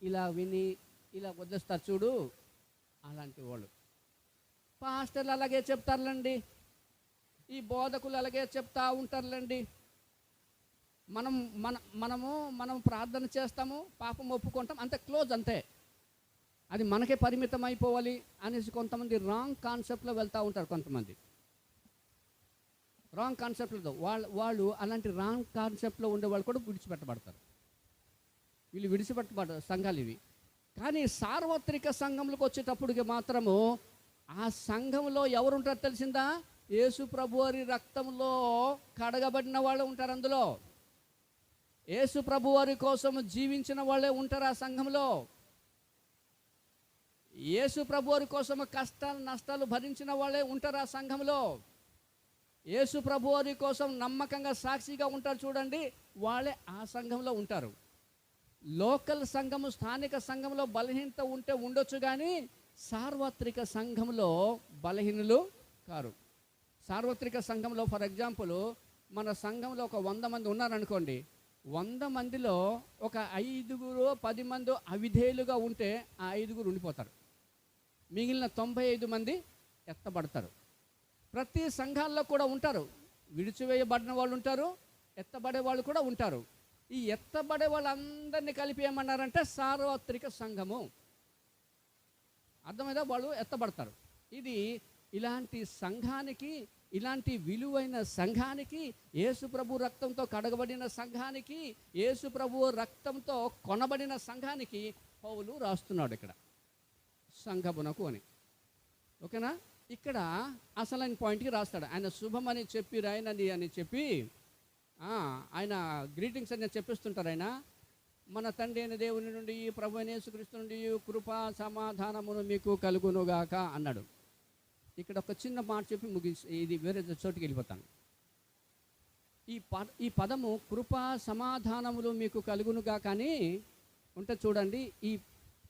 ఇలా విని ఇలా వదిలేస్తారు చూడు, అలాంటి వాళ్ళు. పాస్టర్లు అలాగే చెప్తారులేండి, ఈ బోధకులు అలాగే చెప్తా ఉంటారులేండి, మనం ప్రార్థన చేస్తాము, పాపం ఒప్పుకుంటాం, అంతే, క్లోజ్, అంతే, అది మనకే పరిమితం అయిపోవాలి అనేసి కొంతమంది రాంగ్ కాన్సెప్ట్లో వెళ్తూ ఉంటారు. కొంతమంది రాంగ్ కాన్సెప్ట్లతో వాళ్ళు అలాంటి రాంగ్ కాన్సెప్ట్లో ఉండే వాళ్ళు కూడా విడిచిపెట్టబడతారు. వీళ్ళు విడిచిపెట్టబడ్డ సంఘాలు ఇవి. కానీ సార్వత్రిక సంఘంలోకి వచ్చేటప్పటికి మాత్రము ఆ సంఘంలో ఎవరుంటారో తెలిసిందా? యేసు ప్రభువారి రక్తంలో కడగబడిన వాళ్ళే ఉంటారు. అందులో యేసు ప్రభువారి కోసం జీవించిన వాళ్ళే ఉంటారు ఆ సంఘంలో. యేసు ప్రభువారి కోసం కష్టాలు నష్టాలు భరించిన వాళ్ళే ఉంటారు ఆ సంఘంలో. యేసు ప్రభువారి కోసం నమ్మకంగా సాక్షిగా ఉంటారు చూడండి, వాళ్ళే ఆ సంఘంలో ఉంటారు. లోకల్ సంఘము, స్థానిక సంఘంలో బలహీనత ఉంటే ఉండొచ్చు, కానీ సార్వత్రిక సంఘంలో బలహీనులు కారు. సార్వత్రిక సంఘంలో ఫర్ ఎగ్జాంపుల్ మన సంఘంలో ఒక 100 మంది ఉన్నారనుకోండి, 100 మందిలో ఒక 5-10 మంది అవిధేయులుగా ఉంటే ఆ 5 ఉండిపోతారు, మిగిలిన 95 మంది ఎత్తబడతారు. ప్రతి సంఘాల్లో కూడా ఉంటారు, విడిచివేయబడిన వాళ్ళు ఉంటారు, ఎత్తబడే వాళ్ళు కూడా ఉంటారు. ఈ ఎత్తబడే వాళ్ళందరినీ కలిపి ఏమన్నారంటే సార్వత్రిక సంఘము. అర్థమైందా? వాళ్ళు ఎత్తబడతారు. ఇది ఇలాంటి సంఘానికి, ఇలాంటి విలువైన సంఘానికి, యేసు ప్రభు రక్తంతో కడగబడిన సంఘానికి, యేసు ప్రభు రక్తంతో కొనబడిన సంఘానికి పౌలు రాస్తున్నాడు ఇక్కడ సంఘమునకు అని. ఓకేనా? ఇక్కడ అసలైన పాయింట్కి రాస్తాడు. ఆయన శుభమని చెప్పి రాయనని అని చెప్పి ఆయన గ్రీటింగ్స్ అని చెప్పిస్తుంటారు. ఆయన మన తండ్రి అయిన దేవుని నుండి, ప్రభు అయిన యేసుక్రీస్తు నుండి కృపా సమాధానమును మీకు కలుగునుగాక అన్నాడు. ఇక్కడ ఒక చిన్న మాట చెప్పి ముగించి ఇది వేరే చోటుకి వెళ్ళిపోతాను. ఈ పదము కృపా సమాధానములు మీకు కలుగునుగాక అని ఉంటే చూడండి, ఈ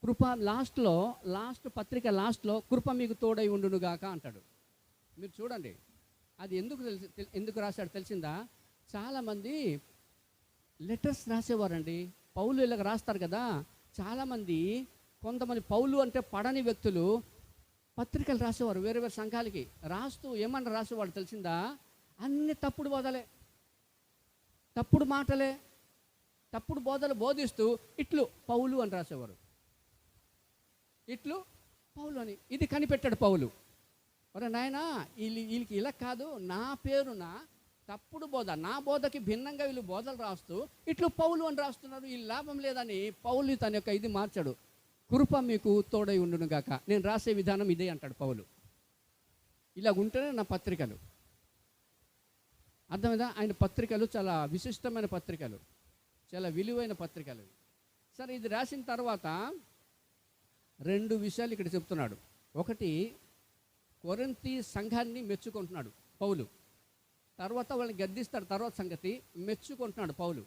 కృప లాస్ట్ పత్రిక లాస్ట్లో కృప మీకు తోడై ఉండునుగాక అంటాడు. మీరు చూడండి, అది ఎందుకు రాశాడు తెలిసిందా? చాలామంది లెటర్స్ రాసేవారండి. పౌలు ఇలాగ రాస్తారు కదా. చాలామంది కొంతమంది పౌలు అంటే పడని వ్యక్తులు పత్రికలు రాసేవారు వేరే వేరే సంఘాలకి. రాస్తూ ఏమన్నా రాసేవాడు తెలిసిందా? అన్ని తప్పుడు బోధలే, తప్పుడు మాటలే, తప్పుడు బోధలు బోధిస్తూ ఇట్లు పౌలు అని రాసేవారు. ఇట్లు పౌలు అని. ఇది కనిపెట్టాడు పౌలు. ఒరే నాయనా, వీళ్ళకి ఇలా కాదు, నా పేరున తప్పుడు బోధ, నా బోధకి భిన్నంగా వీళ్ళు బోధలు రాస్తూ ఇట్లు పౌలు అని రాస్తున్నారు, ఈ లాభం లేదని పౌలు తన యొక్క ఇది మార్చాడు. కృప మీకు తోడై ఉండును గాక. నేను రాసే విధానం ఇదే అంటాడు పౌలు. ఇలా ఉంటేనే నా పత్రికలు. అర్థమైందా? ఆయన పత్రికలు చాలా విశిష్టమైన పత్రికలు, చాలా విలువైన పత్రికలు. సరే, ఇది రాసిన తర్వాత 2 విషయాలు ఇక్కడ చెప్తున్నాడు. ఒకటి, కొరింథీ సంఘాన్ని మెచ్చుకుంటున్నాడు పౌలు. తర్వాత వాళ్ళని గద్దిస్తాడు. తర్వాత సంగతి మెచ్చుకుంటున్నాడు పౌలు.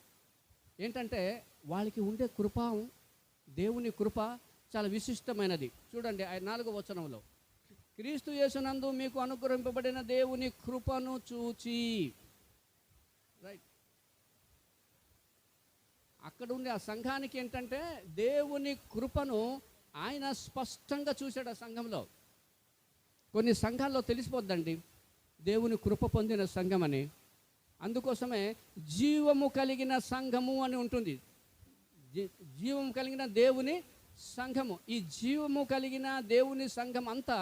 ఏంటంటే వాళ్ళకి ఉండే కృప, దేవుని కృప చాలా విశిష్టమైనది. చూడండి 4వ వచనంలో, క్రీస్తు యేసునందు మీకు అనుగ్రహింపబడిన దేవుని కృపను చూచి. రైట్, అక్కడ ఉండే ఆ సంఘానికి ఏంటంటే దేవుని కృపను ఆయన స్పష్టంగా చూశాడు ఆ సంఘంలో. కొన్ని సంఘాల్లో తెలిసిపోద్దండి దేవుని కృప పొందిన సంఘం అని. అందుకోసమే జీవము కలిగిన సంఘము అని ఉంటుంది. జీవము కలిగిన దేవుని సంఘము. ఈ జీవము కలిగిన దేవుని సంఘం అంతా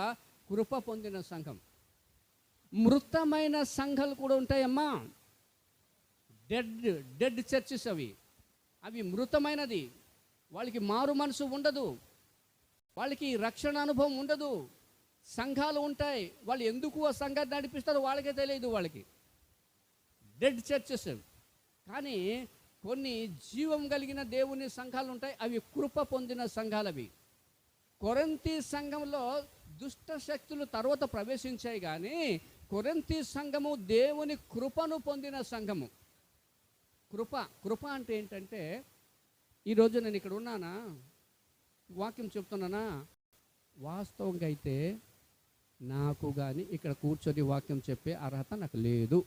కృప పొందిన సంఘం. మృతమైన సంఘాలు కూడా ఉంటాయమ్మా. డెడ్ చర్చెస్ అవి మృతమైనది. వాళ్ళకి మారు మనసు ఉండదు, వాళ్ళకి రక్షణ అనుభవం ఉండదు. సంఘాలు ఉంటాయి, వాళ్ళు ఎందుకు ఆ సంఘాన్ని నడిపిస్తారో వాళ్ళకే తెలియదు. వాళ్ళకి డెడ్ చర్చెస్. కానీ కొన్ని జీవం కలిగిన దేవుని సంఘాలు ఉంటాయి, అవి కృప పొందిన సంఘాలు. అవి కొరింథీ సంఘంలో దుష్ట శక్తులు తర్వాత ప్రవేశించాయి, కానీ కొరింథీ సంఘము దేవుని కృపను పొందిన సంఘము. కృప అంటే ఏంటంటే, ఈరోజు నేను ఇక్కడ ఉన్నానా, వాక్యం చెప్తున్నానా, వాస్తవంగా అయితే నాకు కానీ ఇక్కడ కూర్చొని వాక్యం చెప్పే అర్హత నాకు లేదు.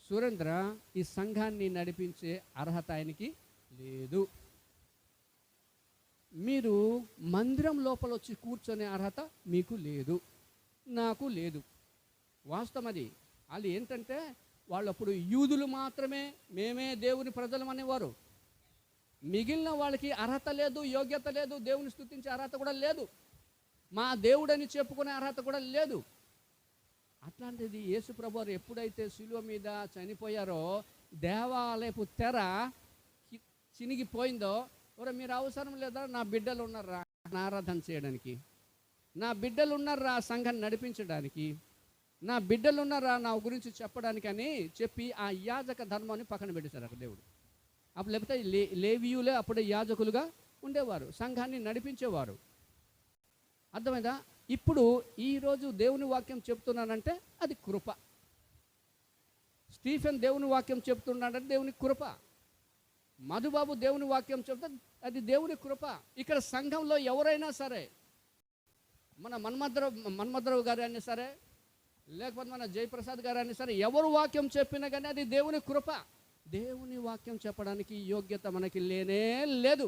సురేంద్ర ఈ సంఘాన్ని నడిపించే అర్హత ఆయనకి లేదు. మీరు మందిరం లోపల వచ్చి కూర్చొనే అర్హత మీకు లేదు, నాకు లేదు. వాస్తవం అది. వాళ్ళు ఏంటంటే వాళ్ళు అప్పుడు యూదులు మాత్రమే, మేమే దేవుని ప్రజలం అనేవారు. మిగిలిన వాళ్ళకి అర్హత లేదు, యోగ్యత లేదు, దేవుని స్తుతించే అర్హత కూడా లేదు, మా దేవుడని చెప్పుకునే అర్హత కూడా లేదు. అట్లాంటిది యేసు ప్రభువారు ఎప్పుడైతే శిలువ మీద చనిపోయారో, దేవాలయపు తెర చినిగిపోయిందో, ఒరే మీరు అవసరం లేదా, నా బిడ్డలు ఉన్నారా ఆరాధన చేయడానికి, నా బిడ్డలు ఉన్నారా సంఘాన్ని నడిపించడానికి, నా బిడ్డలు ఉన్నారా నా గురించి చెప్పడానికి అని చెప్పి ఆ యాజక ధర్మాన్ని పక్కన పెట్టేశారు అక్కడ దేవుడు. అప్పుడు లేకపోతే లేవీయులే అప్పుడే యాజకులుగా ఉండేవారు, సంఘాన్ని నడిపించేవారు. అర్థమైందా? ఇప్పుడు ఈరోజు దేవుని వాక్యం చెప్తున్నానంటే అది కృప. స్టీఫెన్ దేవుని వాక్యం చెప్తున్నాడంటే దేవుని కృప. మధుబాబు దేవుని వాక్యం చెప్తే అది దేవుని కృప. ఇక్కడ సంఘంలో ఎవరైనా సరే, మన మన్మధరావు గారు అయినా సరే, లేకపోతే మన జయప్రసాద్ గారు అయినా సరే, ఎవరు వాక్యం చెప్పినా కానీ అది దేవుని కృప. దేవుని వాక్యం చెప్పడానికి యోగ్యత మనకి లేనే లేదు.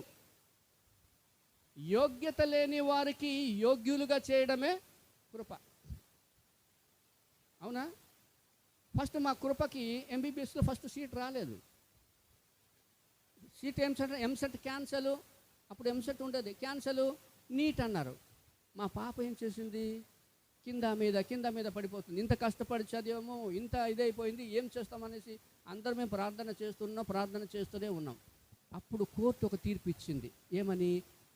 యోగ్యత లేని వారికి యోగ్యులుగా చేయడమే కృప. అవునా? ఫస్ట్ మా కృపకి ఎంబీబీఎస్లో ఫస్ట్ సీట్ రాలేదు. Seat EAMCET cancel. అప్పుడు ఎంసెట్ ఉండేది, క్యాన్సల్. నీట్ అన్నారు. మా పాప ఏం చేసింది, కింద మీద పడిపోతుంది. ఇంత కష్టపడి చదివాము, ఇంత ఇదైపోయింది, ఏం చేస్తామనేసి అందరం మేము ప్రార్థన చేస్తూనే ఉన్నాం. అప్పుడు కోర్టు ఒక తీర్పు ఇచ్చింది. ఏమని?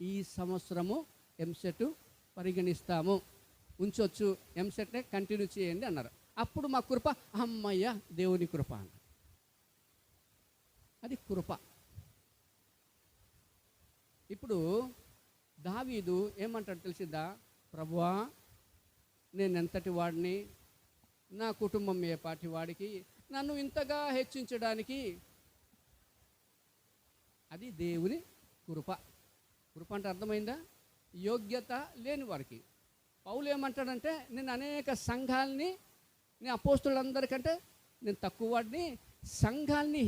ఈ సంవత్సరము ఎంసెట్ పరిగణిస్తాము, ఉంచొచ్చు, ఎంసెట్నే కంటిన్యూ చేయండి అన్నారు. అప్పుడు మా కృప, అమ్మయ్య దేవుని కృప అన్నారు. అది కృప. ఇప్పుడు దావీదు ఏమంటాడు తెలిసిందా? ప్రభువా, నేను ఎంతటి వాడిని, నా కుటుంబం ఏ పాటి వాడికి, నన్ను ఇంతగా హెచ్చించడానికి. అది దేవుని కృప. కృప అంటే అర్థమైందా? యోగ్యత లేని వారికి. పౌలు ఏమంటాడంటే, నేను అనేక సంఘాలని, నేను అపోస్తులందరికంటే నేను తక్కువ వాడిని, సంఘాలని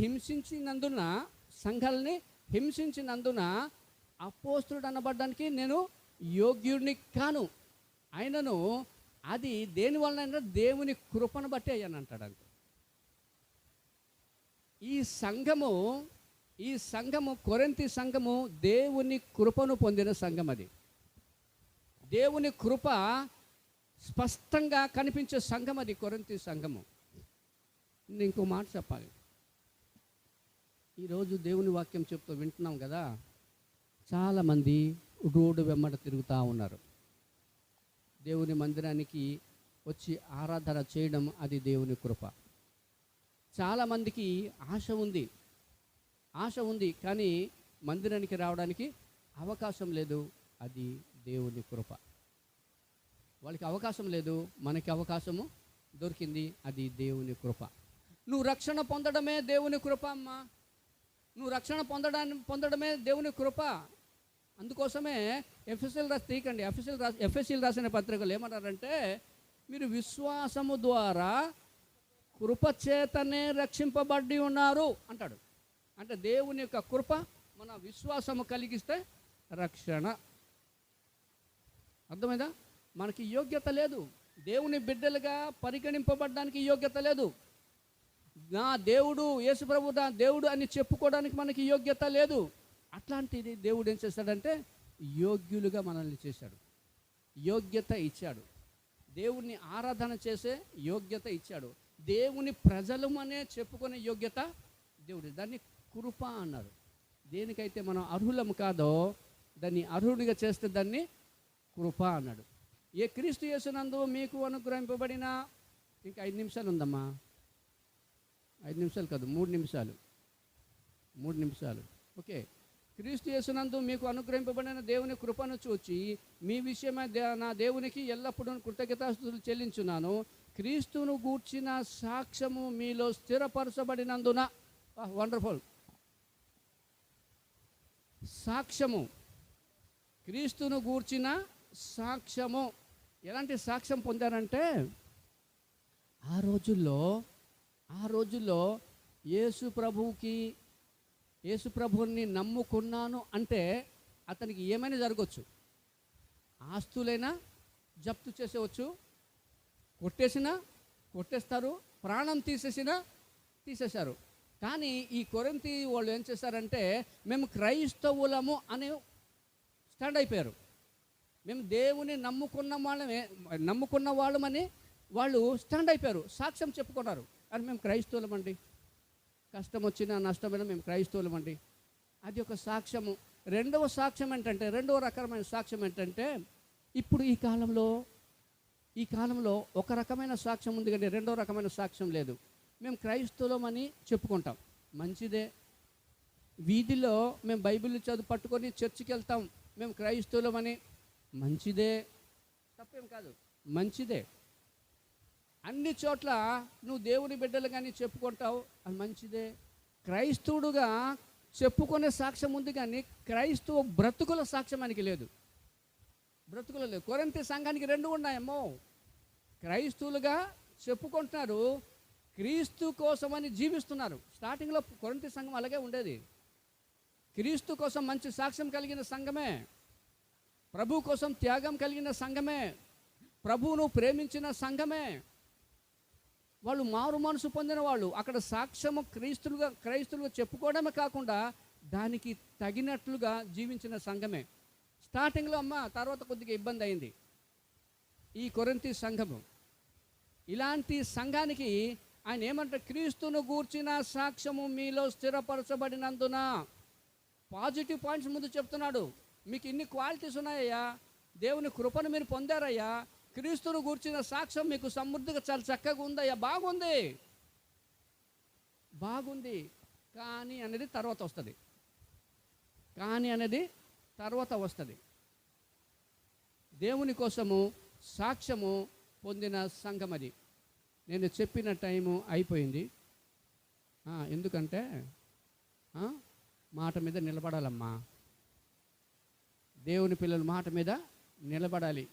హింసించినందున అపోస్తులుడు అనబడడానికి నేను యోగ్యుడిని కాను. ఆయనను అది దేని వలన, దేవుని కృపను బట్టి అయ్యాను అంటాడు అంతే. ఈ సంఘము కొరింథీ సంఘము దేవుని కృపను పొందిన సంఘం. అది దేవుని కృప స్పష్టంగా కనిపించే సంఘం అది కొరింథీ సంఘము. ఇంకో మాట చెప్పాలి. ఈరోజు దేవుని వాక్యం చెప్తూ వింటున్నాం కదా, చాలామంది రోడ్డు వెంబడ తిరుగుతూ ఉన్నారు. దేవుని మందిరానికి వచ్చి ఆరాధన చేయడం అది దేవుని కృప. చాలామందికి ఆశ ఉంది కానీ మందిరానికి రావడానికి అవకాశం లేదు, అది దేవుని కృప. వాళ్ళకి అవకాశం లేదు, మనకి అవకాశము దొరికింది, అది దేవుని కృప. నువ్వు రక్షణ పొందడమే దేవుని కృప అమ్మా. నువ్వు రక్షణ పొందడమే దేవుని కృప. అందుకోసమే ఎఫెసీలు రాసిన పత్రికలు ఏమన్నారంటే, మీరు విశ్వాసము ద్వారా కృపచేతనే రక్షింపబడి ఉన్నారు అంటాడు. అంటే దేవుని యొక్క కృప మన విశ్వాసము కలిగిస్తే రక్షణ. అర్థమైందా? మనకి యోగ్యత లేదు, దేవుని బిడ్డలుగా పరిగణింపబడడానికి యోగ్యత లేదు. నా దేవుడు యేసుప్రభు నా దేవుడు అని చెప్పుకోవడానికి మనకి యోగ్యత లేదు. అట్లాంటిది దేవుడు ఏం చేశాడంటే యోగ్యులుగా మనల్ని చేశాడు, యోగ్యత ఇచ్చాడు. దేవుణ్ణి ఆరాధన చేసే యోగ్యత ఇచ్చాడు. దేవుని ప్రజలమనే చెప్పుకునే యోగ్యత దేవుడు. దాన్ని కృప అన్నారు. దేనికైతే మనం అర్హులము కాదో దాన్ని అర్హుడిగా చేస్తే దాన్ని కృప అన్నాడు. ఏ క్రీస్తు యేసునందు మీకు అనుగ్రహింపబడిన, ఇంకా 5 నిమిషాలు ఉందమ్మా, 5 నిమిషాలు కాదు, 3 నిమిషాలు. ఓకే. క్రీస్తు యేసునందు మీకు అనుగ్రహింపబడిన దేవుని కృపను చూచి మీ విషయమై నా దేవునికి ఎల్లప్పుడూ కృతజ్ఞతాస్తుతులు చెల్లించున్నాను. క్రీస్తును గూర్చిన సాక్ష్యము మీలో స్థిరపరచబడినందున. వండర్ఫుల్. సాక్ష్యము, క్రీస్తును గూర్చిన సాక్ష్యము. ఎలాంటి సాక్ష్యం పొందారంటే, ఆ రోజుల్లో యేసు ప్రభువుని నమ్ముకున్నాను అంటే అతనికి ఏమైనా జరగవచ్చు. ఆస్తులైనా జప్తు చేసేవచ్చు, కొట్టేస్తారు, ప్రాణం తీసేశారు. కానీ ఈ కొరింథీ వాళ్ళు ఏం చేశారంటే, మేము క్రైస్తవులము అని స్టాండ్ అయిపోయారు. మేము దేవుని నమ్ముకున్న వాళ్ళమని వాళ్ళు స్టాండ్ అయిపోయారు, సాక్ష్యం చెప్పుకున్నారు. అని మేము క్రైస్తవులమండి, కష్టం వచ్చినా నష్టమైనా మేము క్రైస్తవులమండి. అది ఒక సాక్ష్యము. రెండవ రకమైన సాక్ష్యం ఏంటంటే, ఇప్పుడు ఈ కాలంలో ఒక రకమైన సాక్ష్యం ఉంది కానీ రెండో రకమైన సాక్ష్యం లేదు. మేము క్రైస్తవులమని చెప్పుకుంటాం, మంచిదే. వీధిలో మేము బైబిల్ పట్టుకొని చర్చికి వెళ్తాం, మేము క్రైస్తవులమని, మంచిదే, తప్పేం కాదు, మంచిదే. అన్ని చోట్ల నువ్వు దేవుని బిడ్డలు కానీ చెప్పుకుంటావు, అది మంచిదే. క్రైస్తవుడుగా చెప్పుకునే సాక్ష్యం ఉంది కానీ క్రైస్తవ బ్రతుకుల సాక్ష్యం ఆయనకి లేదు. కొరింథీ సంఘానికి 2 ఉన్నాయేమో. క్రైస్తవులుగా చెప్పుకుంటున్నారు, క్రీస్తు కోసమని జీవిస్తున్నారు. స్టార్టింగ్లో కొరింథీ సంఘం అలాగే ఉండేది. క్రీస్తు కోసం మంచి సాక్ష్యం కలిగిన సంఘమే, ప్రభు కోసం త్యాగం కలిగిన సంఘమే, ప్రభువును ప్రేమించిన సంఘమే. వాళ్ళు మారు మనసు పొందిన వాళ్ళు. అక్కడ సాక్ష్యము క్రైస్తులుగా చెప్పుకోవడమే కాకుండా దానికి తగినట్లుగా జీవించిన సంఘమే. స్టార్టింగ్లో తర్వాత కొద్దిగా ఇబ్బంది అయింది ఈ కొరింథీ సంఘము. ఇలాంటి సంఘానికి ఆయన ఏమంటారు, క్రీస్తును గూర్చిన సాక్ష్యము మీలో స్థిరపరచబడినందున. పాజిటివ్ పాయింట్స్ ముందు చెప్తున్నాడు. మీకు ఇన్ని క్వాలిటీస్ ఉన్నాయ్యా, దేవుని కృపను మీరు పొందారయ్యా, క్రీస్తును గూర్చిన సాక్ష్యం మీకు సమృద్ధిగా చాలా చక్కగా ఉందయ్యా, బాగుంది. కానీ అనేది తర్వాత వస్తుంది. దేవుని కోసము సాక్ష్యము పొందిన సంఘం అది. నేను చెప్పిన టైము అయిపోయింది. ఎందుకంటే మాట మీద నిలబడాలమ్మా. దేవుని పిల్లలు మాట మీద నిలబడాలి.